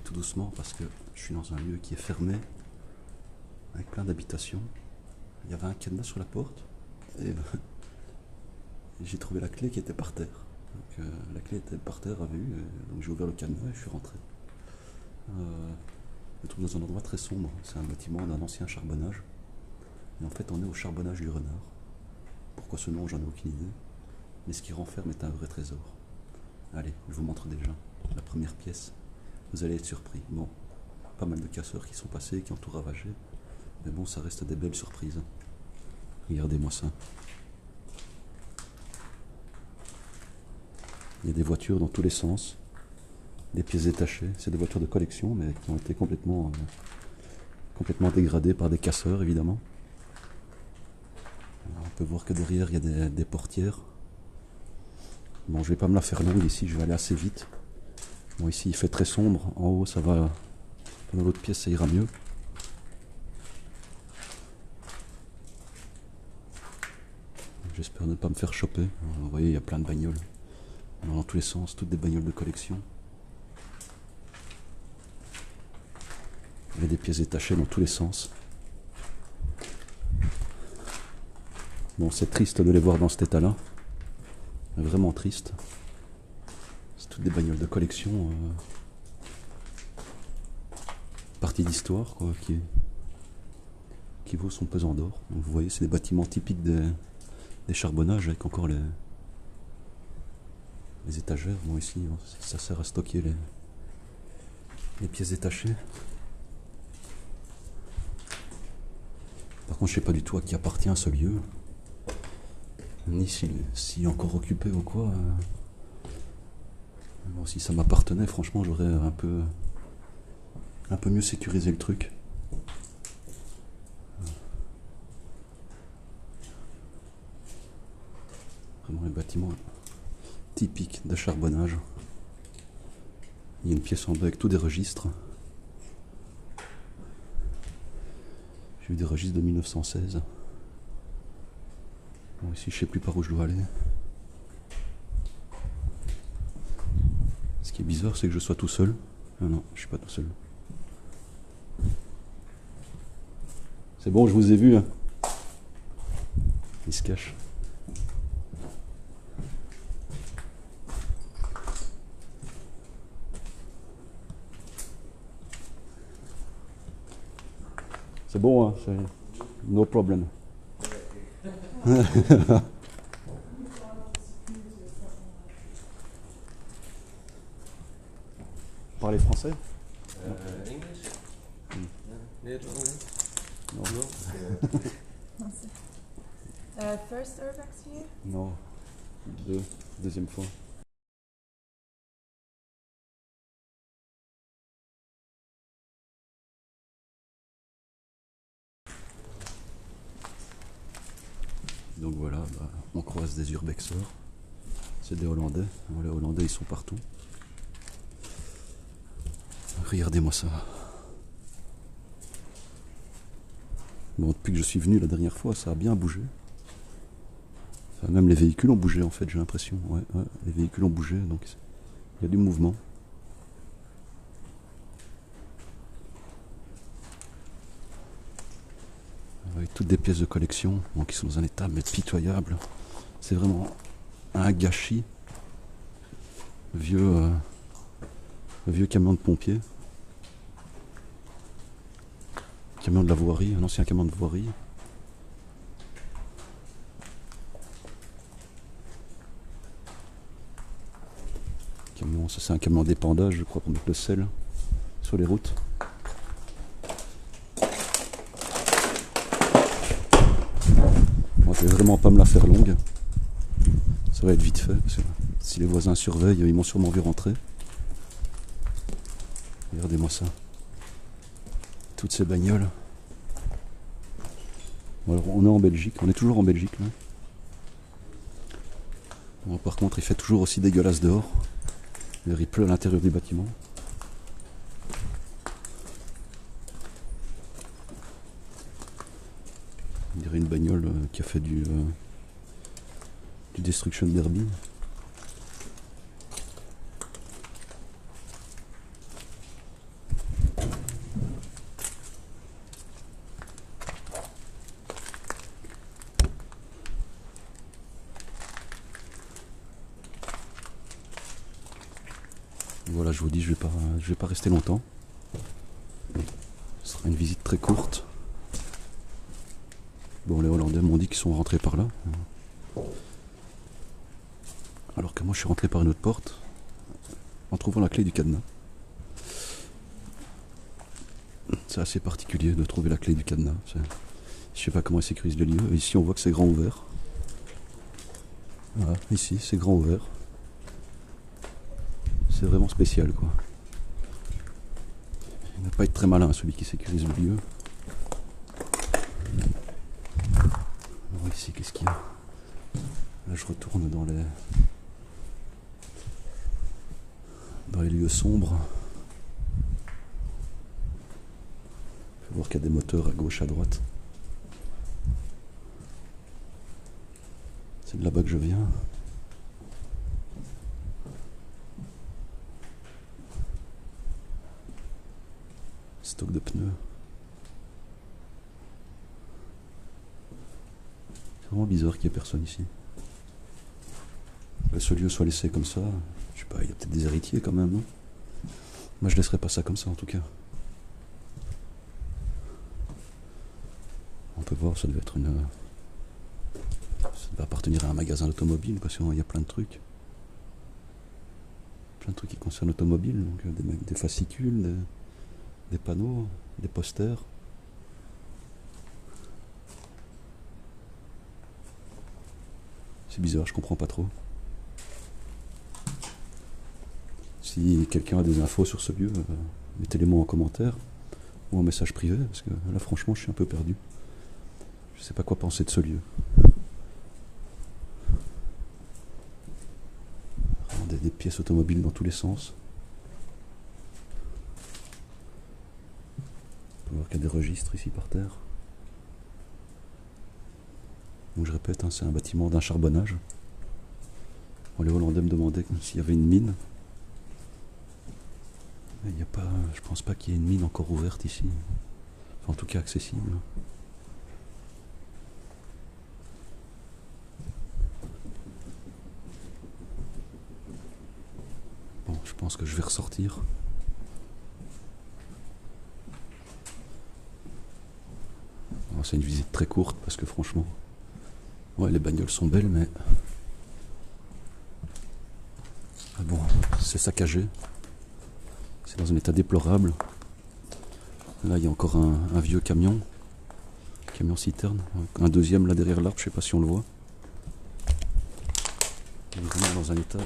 tout doucement parce que je suis dans un lieu qui est fermé, avec plein d'habitations. Il y avait un cadenas sur la porte et j'ai trouvé la clé qui était par terre. Donc, la clé était par terre à vue, donc j'ai ouvert le cadenas et je suis rentré. Je me trouve dans un endroit très sombre, c'est un bâtiment d'un ancien charbonnage. Et en fait on est au charbonnage du renard. Pourquoi ce nom, j'en ai aucune idée. Mais ce qui renferme est un vrai trésor. Allez, je vous montre déjà la première pièce. Vous allez être surpris. Bon, pas mal de casseurs qui sont passés, qui ont tout ravagé. Mais bon, ça reste des belles surprises. Regardez-moi ça. Il y a des voitures dans tous les sens. Des pièces détachées. C'est des voitures de collection, mais qui ont été complètement dégradées par des casseurs, évidemment. Alors, on peut voir que derrière, il y a des portières. Bon, je vais pas me la faire longue ici, je vais aller assez vite. Bon, ici, il fait très sombre. En haut, ça va. Dans l'autre pièce, ça ira mieux. J'espère ne pas me faire choper. Alors, vous voyez, il y a plein de bagnoles. Dans tous les sens, toutes des bagnoles de collection. Il y a des pièces détachées dans tous les sens. Bon, c'est triste de les voir dans cet état-là. Vraiment triste. C'est toutes des bagnoles de collection. Partie d'histoire, quoi, qui vaut son pesant d'or. Donc, vous voyez, c'est des bâtiments typiques des charbonnages avec encore les étagères. Bon, ici, ça sert à stocker les pièces détachées. Par contre, je sais pas du tout à qui appartient ce lieu. Ni s'il est encore occupé ou quoi. Bon, si ça m'appartenait, franchement, j'aurais un peu mieux sécurisé le truc. Vraiment un bâtiment typique de charbonnage. Il y a une pièce en bas avec tous des registres. J'ai eu des registres de 1916. Bon, ici, je sais plus par où je dois aller. Ce qui est bizarre, c'est que je sois tout seul. Ah non, je suis pas tout seul. C'est bon, je vous ai vu. Hein. Il se cache. C'est bon, hein, c'est no problem. Parlez français? English? Yeah, Non. Non, first Urbex here? Non. Deuxième fois. Donc voilà, on croise des urbexeurs. C'est des Hollandais. Les Hollandais, ils sont partout. Regardez-moi ça. Bon, depuis que je suis venu la dernière fois, ça a bien bougé. Enfin, même les véhicules ont bougé en fait, j'ai l'impression. Ouais, les véhicules ont bougé, donc il y a du mouvement. Avec toutes des pièces de collection, qui sont dans un état mais pitoyable. C'est vraiment un gâchis. Vieux camion de pompiers. Camion de la voirie, un ancien camion de voirie. Camion, ça c'est un camion d'épandage, je crois, pour mettre le sel sur les routes. Bon, je vais vraiment pas me la faire longue. Ça va être vite fait, parce que si les voisins surveillent, ils m'ont sûrement vu rentrer. Regardez-moi ça. Toutes ces bagnoles. Bon, alors on est en Belgique, on est toujours en Belgique là. Bon, par contre il fait toujours aussi dégueulasse dehors. Il pleut à l'intérieur du bâtiment. On dirait une bagnole qui a fait du Destruction Derby. voilà, je vous dis, je vais pas rester longtemps. Ce sera une visite très courte. Bon, les Hollandais m'ont dit qu'ils sont rentrés par là. Alors que moi, je suis rentré par une autre porte en trouvant la clé du cadenas. C'est assez particulier de trouver la clé du cadenas. Je sais pas comment ils sécurisent le lieu. Ici, on voit que c'est grand ouvert. Voilà, ici, c'est grand ouvert. C'est vraiment spécial, quoi. Il ne va pas être très malin, celui qui sécurise le lieu. Alors ici, qu'est-ce qu'il y a? Là, je retourne dans les lieux sombres. Je vais voir qu'il y a des moteurs à gauche, à droite. C'est de là-bas que je viens. Stock de pneus. C'est vraiment bizarre qu'il n'y ait personne ici. Que ce lieu soit laissé comme ça, je sais pas, il y a peut-être des héritiers quand même, non? Moi je laisserai pas ça comme ça en tout cas. On peut voir, ça devait être ça devait appartenir à un magasin d'automobile parce qu'il y a plein de trucs. Plein de trucs qui concernent l'automobile, donc des fascicules, des panneaux, des posters. C'est bizarre, je comprends pas trop. Si quelqu'un a des infos sur ce lieu, mettez-les-moi en commentaire ou en message privé, parce que là franchement je suis un peu perdu. Je sais pas quoi penser de ce lieu. Des pièces automobiles dans tous les sens. On peut voir qu'il y a des registres ici par terre. Donc je répète, c'est un bâtiment d'un charbonnage. Bon, les Hollandais me demandaient s'il y avait une mine. Mais il n'y a pas, je pense pas qu'il y ait une mine encore ouverte ici. Enfin, en tout cas accessible. Bon, je pense que je vais ressortir. Bon, c'est une visite très courte parce que franchement, ouais, les bagnoles sont belles, mais ah bon, c'est saccagé. C'est dans un état déplorable. Là, il y a encore un vieux camion citerne. Un deuxième là derrière l'arbre, je sais pas si on le voit. Il est vraiment dans un état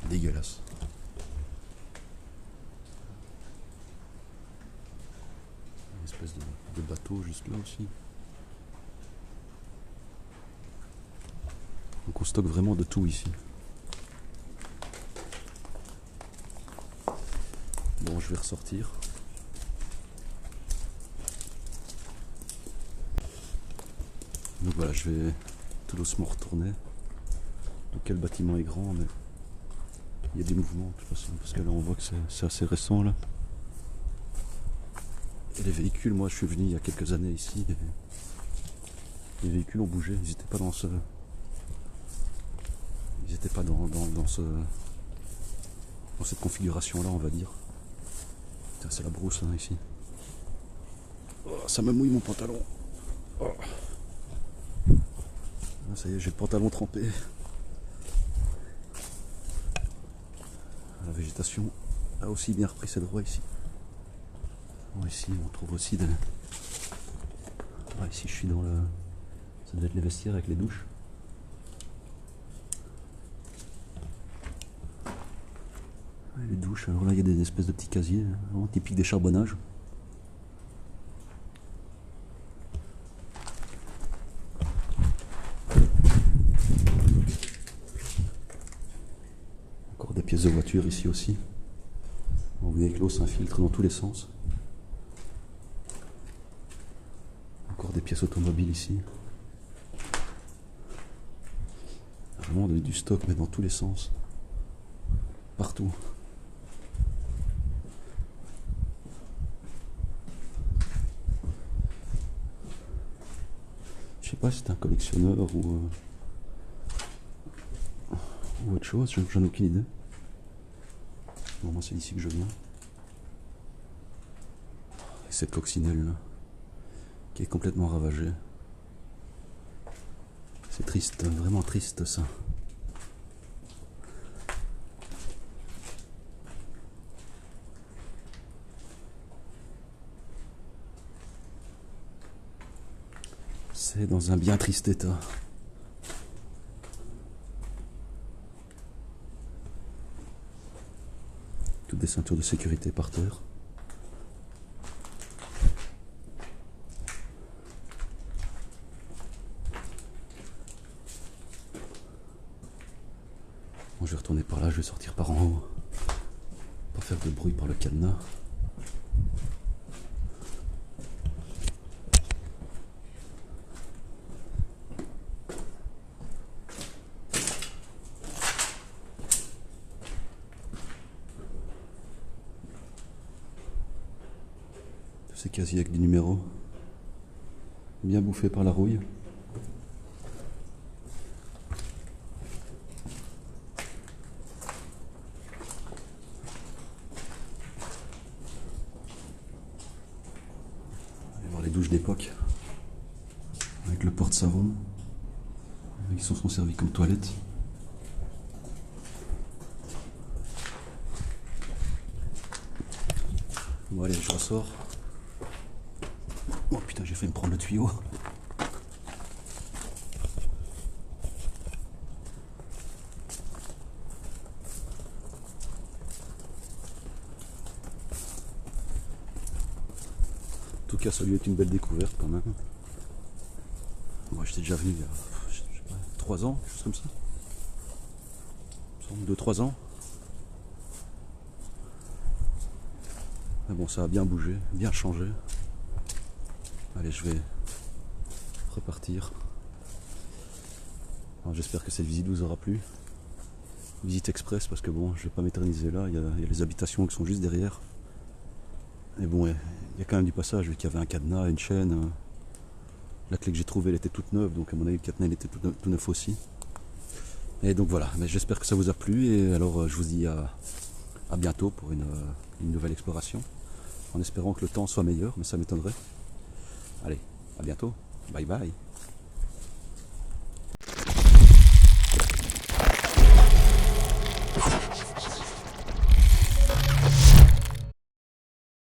dégueulasse. Une espèce de bateau juste là aussi. Donc on stocke vraiment de tout ici. Bon, je vais ressortir. Donc voilà, je vais tout doucement retourner. Donc quel bâtiment est grand, mais il y a des mouvements de toute façon, parce que là on voit que c'est assez récent là. Et les véhicules, moi je suis venu il y a quelques années ici, et les véhicules ont bougé, ils n'étaient pas dans ce... Ils n'étaient pas dans cette configuration là, on va dire. C'est la brousse hein, ici. Oh, ça me mouille mon pantalon. Oh. Ah, ça y est, j'ai le pantalon trempé. La végétation a aussi bien repris ses droits ici. Bon, ici on trouve aussi des... Ah, ici je suis dans le... Ça doit être les vestiaires avec les douches. Les douches, alors là il y a des espèces de petits casiers, vraiment typiques des charbonnages. Encore des pièces de voiture ici aussi. Vous voyez que l'eau s'infiltre dans tous les sens. Encore des pièces automobiles ici. Vraiment du stock mais dans tous les sens. Partout. Je sais pas si c'est un collectionneur ou autre chose, j'en ai aucune idée. Bon, moi c'est d'ici que je viens. Et cette coccinelle là, qui est complètement ravagée. C'est triste, vraiment triste ça. C'est dans un bien triste état. Toutes des ceintures de sécurité par terre. Bon, je vais retourner par là, je vais sortir par en haut. Pas faire de bruit par le cadenas. C'est quasi avec des numéros. Bien bouffé par la rouille. Allez voir les douches d'époque. Avec le porte-savon. Qui sont servis comme toilettes. Bon allez, je ressors. Oh putain, j'ai fait me prendre le tuyau. En tout cas, ça lui est une belle découverte quand même. Moi, j'étais déjà venu il y a, je sais pas, 3 ans, quelque chose comme ça. 2-3 ans. Mais bon, ça a bien bougé, bien changé. Allez, je vais repartir. Alors, j'espère que cette visite vous aura plu. Visite express parce que bon, je vais pas m'éterniser là. Il y a les habitations qui sont juste derrière. Et bon, il y a quand même du passage vu qu'il y avait un cadenas, une chaîne. La clé que j'ai trouvée, elle était toute neuve, donc à mon avis, le cadenas il était tout neuf aussi. Et donc voilà, mais j'espère que ça vous a plu. Et alors, je vous dis à bientôt pour une nouvelle exploration. En espérant que le temps soit meilleur, mais ça m'étonnerait. Allez, à bientôt. Bye bye.